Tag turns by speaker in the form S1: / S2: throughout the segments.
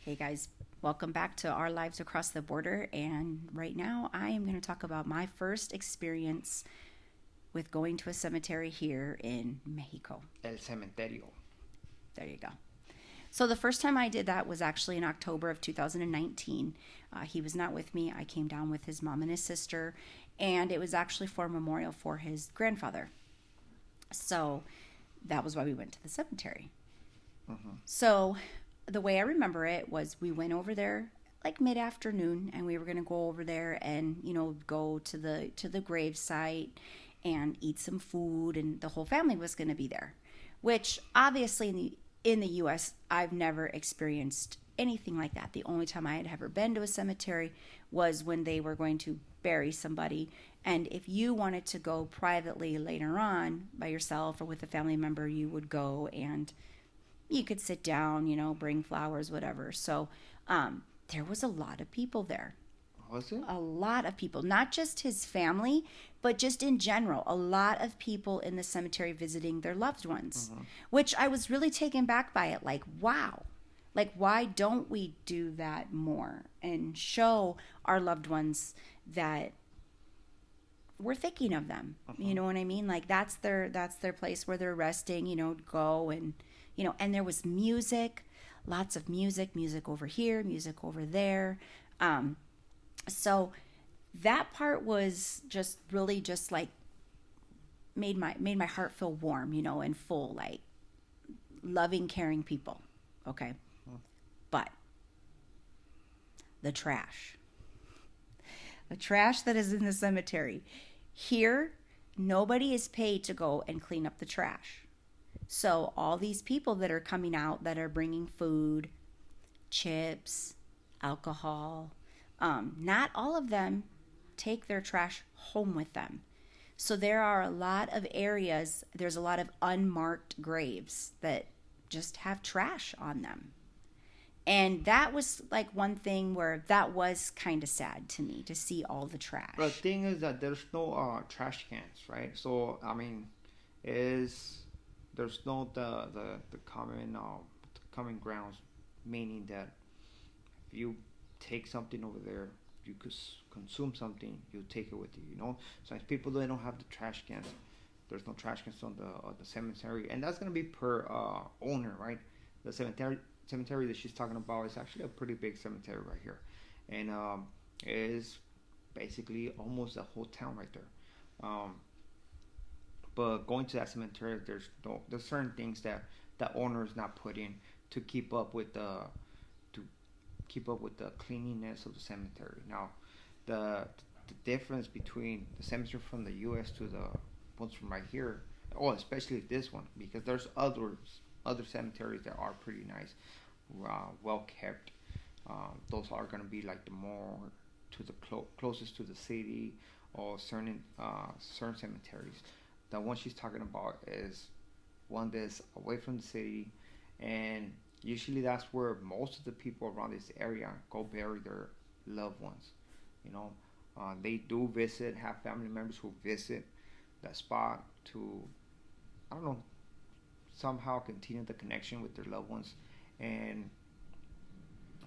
S1: Hey guys, welcome back to Our Lives Across the Border. And right now, I am going to talk about my first experience with going to a cemetery here in Mexico.
S2: El cementerio.
S1: There you go. So, the first time I did that was actually in October of 2019. He was not with me. I came down with his mom and his sister, and it was actually for a memorial for his grandfather. So, that was why we went to the cemetery.
S2: Mm-hmm.
S1: So the way I remember it was we went over there like mid afternoon, and we were gonna go over there and go to the grave site and eat some food, and the whole family was gonna be there. Which obviously in the U.S. I've never experienced anything like that. The only time I had ever been to a cemetery was when they were going to bury somebody. And if you wanted to go privately later on by yourself or with a family member, you would go and you could sit down, bring flowers, whatever. So there was a lot of people there.
S2: Was it?
S1: A lot of people, not just his family, but just in general, a lot of people in the cemetery visiting their loved ones,
S2: Mm-hmm.
S1: which I was really taken back by it. Like, wow, like, why don't we do that more and show our loved ones that we're thinking of them? You
S2: Mm-hmm.
S1: know what I mean? Like, that's their place where they're resting, go and and there was music, lots of music over here, music over there. So that part was just really just like made my heart feel warm, and full, like loving, caring people. Okay. But the trash. The trash that is in the cemetery. Here, nobody is paid to go and clean up the trash. So all these people that are coming out that are bringing food, chips, alcohol, not all of them take their trash home with them. So there are a lot of areas, there's a lot of unmarked graves that just have trash on them. And that was like one thing where that was kind of sad to me to see all the
S2: But the
S1: trash.
S2: thing is that there's no trash cans, right? So I mean, is there's no the common grounds, meaning that if you take something over there, you could consume something, you take it with you. So if people they don't have the trash cans, there's no trash cans on the cemetery, and that's gonna be per owner, right? The cemetery that she's talking about is actually a pretty big cemetery right here, and it is basically almost a whole town right there. Um, but going to that cemetery, there's certain things that the owner is not putting to to keep up with the cleanliness of the cemetery. Now, the the difference between the cemetery from the U.S. to the ones from right here, oh, especially this one, because there's other cemeteries that are pretty nice, well kept. Those are gonna be like the more to the closest to the city, or certain cemeteries. The one she's talking about is one that's away from the city, and usually that's where most of the people around this area go bury their loved ones. You know, they do visit, have family members who visit that spot to, I don't know, somehow continue the connection with their loved ones. And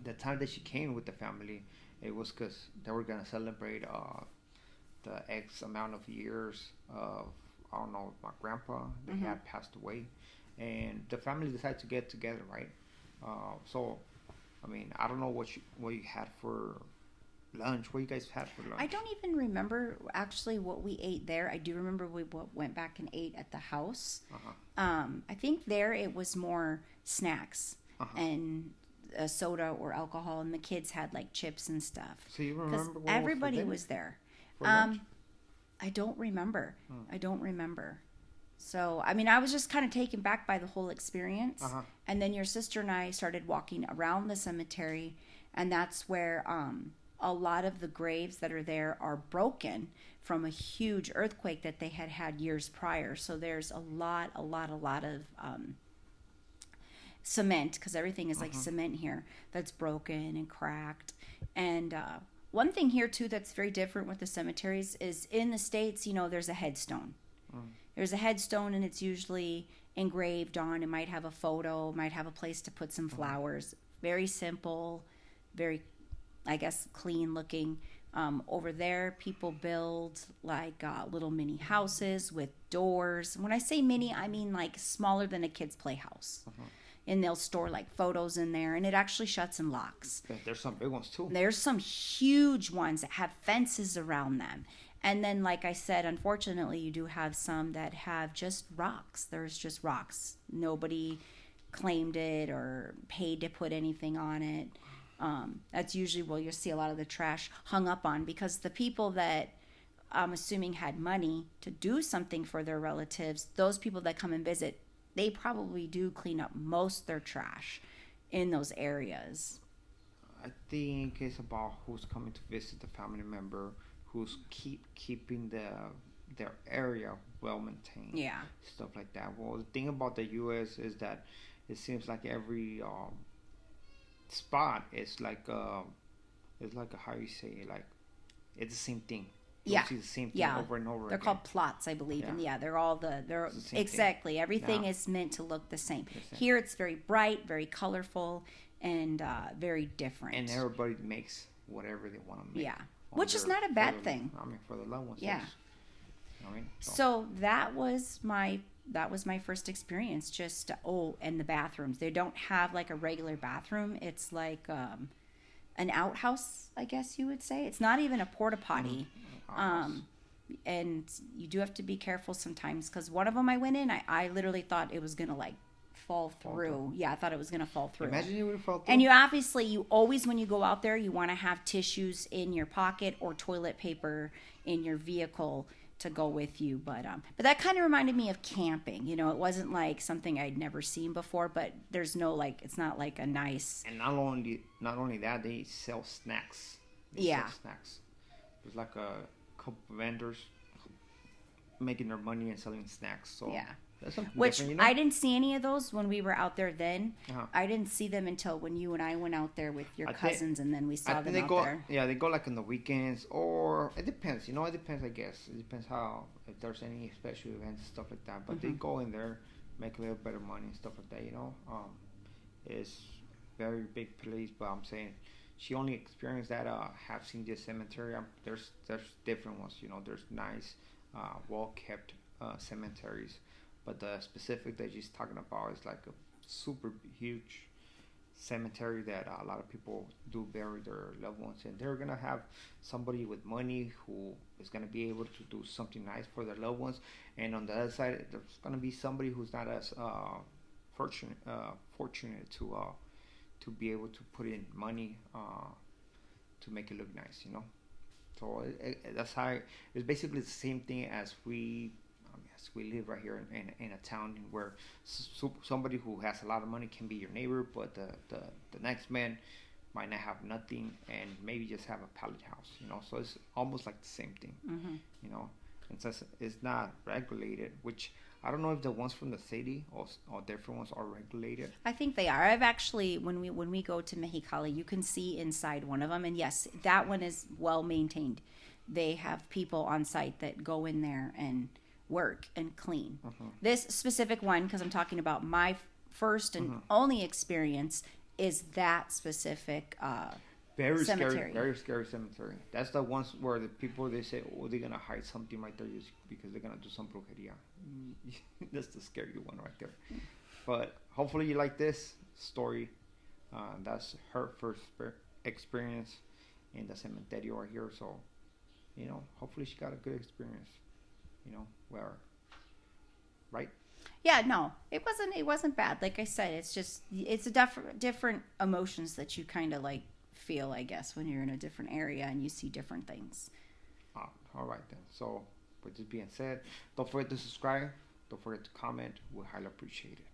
S2: the time that she came with the family, it was because they were gonna celebrate the X amount of years of, I don't know, my grandpa that
S1: Hmm.
S2: had passed away, and the family decided to get together, right? So, I mean, I don't know what you had for lunch. What you guys had for
S1: I
S2: lunch?
S1: don't even remember actually what we ate there. I do remember we went back and ate at the house.
S2: Uh huh.
S1: I think there it was more snacks
S2: Uh huh.
S1: and soda or alcohol, and the kids had like chips and stuff
S2: So you
S1: because
S2: remember what was for
S1: everybody
S2: dinner,
S1: was there.
S2: for lunch?
S1: Um, I don't remember.
S2: Hmm.
S1: I don't remember. So, I mean, I was just kind of taken back by the whole
S2: Uh
S1: experience.
S2: huh.
S1: And then your sister and I started walking around the cemetery, and that's where a lot of the graves that are there are broken from a huge earthquake that they had had years prior. So there's a lot of cement, because everything is
S2: Uh
S1: like
S2: huh.
S1: cement here, that's broken and cracked. And one thing here, too, that's very different with the cemeteries is in the States, there's a headstone.
S2: Mm.
S1: There's a headstone, and it's usually engraved on. It might have a photo, might have a place to put some
S2: Uh huh.
S1: flowers. very simple, very, I guess, clean looking. Over there, people build like little mini houses with doors. When I say mini, I mean like smaller than a kid's playhouse.
S2: Uh-huh.
S1: And they'll store like photos in there, and it actually shuts and locks.
S2: There's some big ones too.
S1: There's some huge ones that have fences around them. And then, like I said, unfortunately, you do have some that have just rocks. There's just rocks. Nobody claimed it or paid to put anything on it. That's usually where you'll see a lot of the trash hung up on, because the people that I'm assuming had money to do something for their relatives, those people that come and visit, they probably do clean up most of their trash in those areas.
S2: I think it's about who's coming to visit the family member, who's keeping their area well maintained.
S1: Yeah.
S2: Stuff like that. Well, the thing about the U.S. is that it seems like every spot is like it's like a, how you say it, like it's the same thing. You see the same thing over and over
S1: They're
S2: again.
S1: called plots, I believe. And they're all they're
S2: the
S1: exactly
S2: thing.
S1: everything is meant to look the same. Here it's very bright, very colorful, and very different.
S2: And everybody makes whatever they want to make.
S1: Yeah. Which is not a bad thing.
S2: I mean, for the loved ones.
S1: Yeah.
S2: I mean,
S1: so that was my first experience. Just and the bathrooms. They don't have like a regular bathroom. It's like an outhouse, I guess you would say. It's not even a porta potty. And you do have to be careful sometimes, because one of them I went in, I literally thought it was gonna like fall through. Yeah, I thought it was gonna fall through.
S2: Imagine you would fall through.
S1: And you always, when you go out there, you want to have tissues in your pocket or toilet paper in your vehicle to go with you. But that kind of reminded me of camping. You know, it wasn't like something I'd never seen before, but there's no like, it's not like a nice.
S2: And not only that, they sell snacks. Sell snacks. There's like a couple of vendors making their money and selling snacks. So
S1: yeah.
S2: That's something
S1: Which
S2: different, you know?
S1: I didn't see any of those when we were out there then. I didn't see them until when you and I went out there with your cousins, and then we saw them out there.
S2: Yeah, they go like on the weekends, or it depends. You know, it depends, I guess. It depends how, if there's any special events and stuff like that. But they go in there, make a little better money and stuff like that, you know. It's very big place, but I'm saying she only experienced that. Have seen this cemetery. There's different ones, you know. There's nice, well-kept cemeteries. But the specific that she's talking about is like a super huge cemetery that a lot of people do bury their loved ones in. They're going to have somebody with money who is going to be able to do something nice for their loved ones. And on the other side, there's going to be somebody who's not as fortunate to be able to put in money to make it look nice, you know. So that's how it's basically the same thing as we live right here in a town where somebody who has a lot of money can be your neighbor, but the next man might not have nothing and maybe just have a pallet house, you know. So it's almost like the same thing, you know. And since it's not regulated, which I don't know if the ones from the city or different ones are regulated.
S1: I think they are. I've actually, when we go to Mexicali, you can see inside one of them, and yes, that one is well maintained. They have people on site that go in there and work and clean. This specific one, because I'm talking about my first and only experience, is that specific cemetery.
S2: Very scary cemetery. That's the ones where the people, they say, oh, they're gonna hide something right there just because they're gonna do some brujeria. That's the scary one right there. But hopefully you like this story. That's her first experience in the cemetery right here. So, you know, hopefully she got a good experience. You know, where, right?
S1: Yeah, no, it wasn't bad. Like I said, it's a different emotions that you kind of like feel, I guess, when you're in a different area and you see different things.
S2: All right then. So with this being said, don't forget to subscribe. Don't forget to comment. We highly appreciate it.